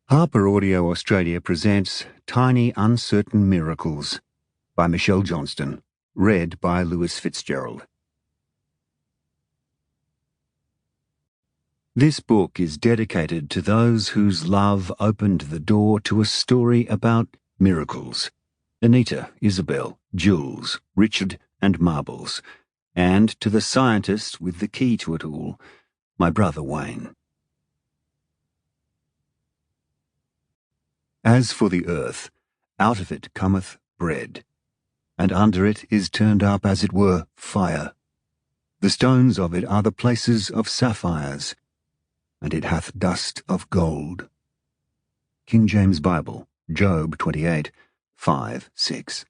HarperAudio Australia presents Tiny Uncertain Miracles by Michelle Johnston, read by Lewis Fitz-Gerald. This book is dedicated to those whose love opened the door to a story about miracles. Anita, Isabel, Jules, Richard, and Marbles, and to the scientist with the key to it all, my brother Wayne. As for the earth, out of it cometh bread, and under it is turned up, as it were, fire. The stones of it are the places of sapphires, and it hath dust of gold. King James Bible, Job 28, 5, 6.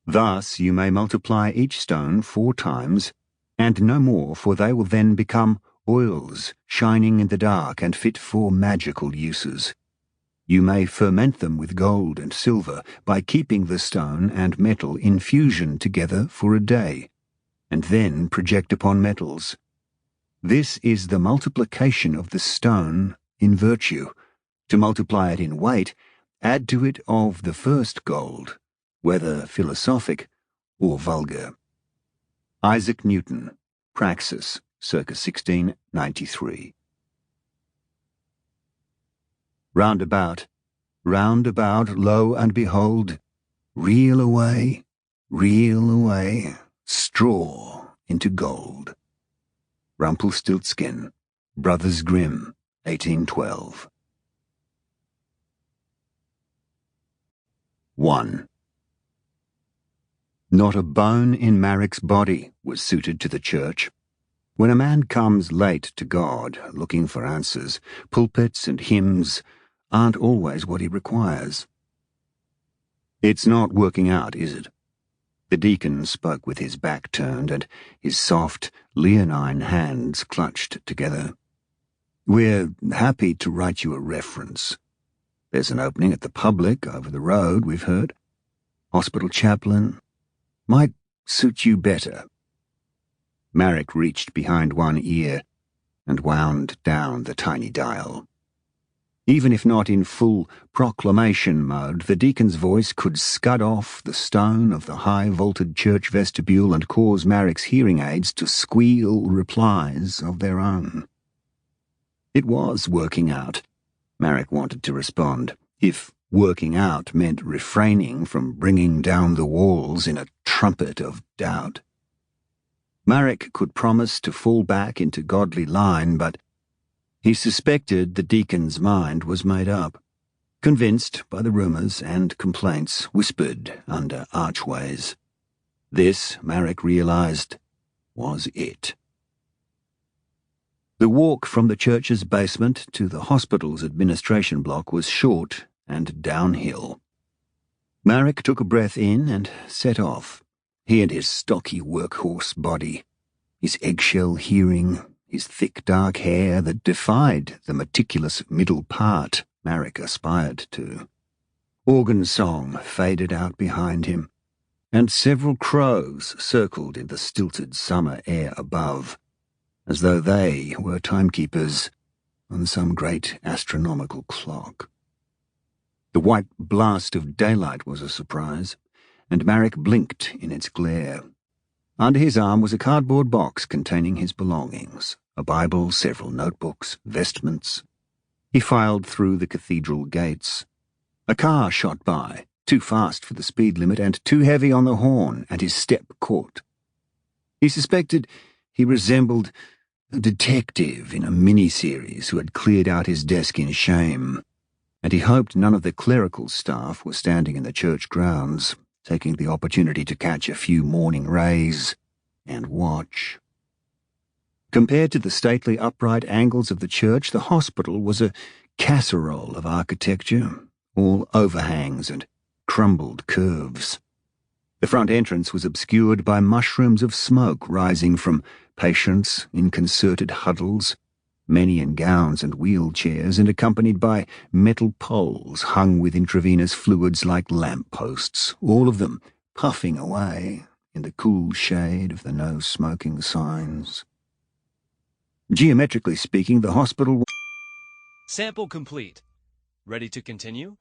Thus you may multiply each stone 4 times, and no more, for they will then become oils, shining in the dark and fit for magical uses. You may ferment them with gold and silver by keeping the stone and metal in fusion together for a day, and then project upon metals. This is the multiplication of the stone in virtue. To multiply it in weight, add to it of the first gold, whether philosophic or vulgar. Isaac Newton, Praxis, circa 1693. Round about, lo and behold, reel away, straw into gold. Rumpelstiltskin, Brothers Grimm, 1812. 1. Not a bone in Marick's body was suited to the church. When a man comes late to God, looking for answers, pulpits and hymns aren't always what he requires. It's not working out, is it? The deacon spoke with his back turned and his soft, leonine hands clutched together. We're happy to write you a reference. There's an opening at the Public over the road, we've heard. Hospital chaplain. Might suit you better. Marick reached behind one ear and wound down the tiny dial. Even if not in full proclamation mode, the deacon's voice could scud off the stone of the high-vaulted church vestibule and cause Marick's hearing aids to squeal replies of their own. It was working out, Marick wanted to respond, if working out meant refraining from bringing down the walls in a trumpet of doubt. Marick could promise to fall back into godly line, but he suspected the deacon's mind was made up, convinced by the rumours and complaints whispered under archways. This, Marick realised, was it. The walk from the church's basement to the hospital's administration block was short and downhill. Marick took a breath in and set off. He and his stocky workhorse body, his eggshell hearing, his thick dark hair that defied the meticulous middle part Marick aspired to. Organ song faded out behind him, and several crows circled in the stilted summer air above, as though they were timekeepers on some great astronomical clock. The white blast of daylight was a surprise, and Marick blinked in its glare. Under his arm was a cardboard box containing his belongings, a Bible, several notebooks, vestments. He filed through the cathedral gates. A car shot by, too fast for the speed limit and too heavy on the horn, and his step caught. He suspected he resembled a detective in a mini-series who had cleared out his desk in shame, and he hoped none of the clerical staff were standing in the church grounds, taking the opportunity to catch a few morning rays and watch. Compared to the stately upright angles of the church, the hospital was a casserole of architecture, all overhangs and crumbled curves. The front entrance was obscured by mushrooms of smoke rising from patients in concerted huddles, many in gowns and wheelchairs, and accompanied by metal poles hung with intravenous fluids like lampposts, all of them puffing away in the cool shade of the no-smoking signs. Geometrically speaking, the hospital Sample complete. Ready to continue?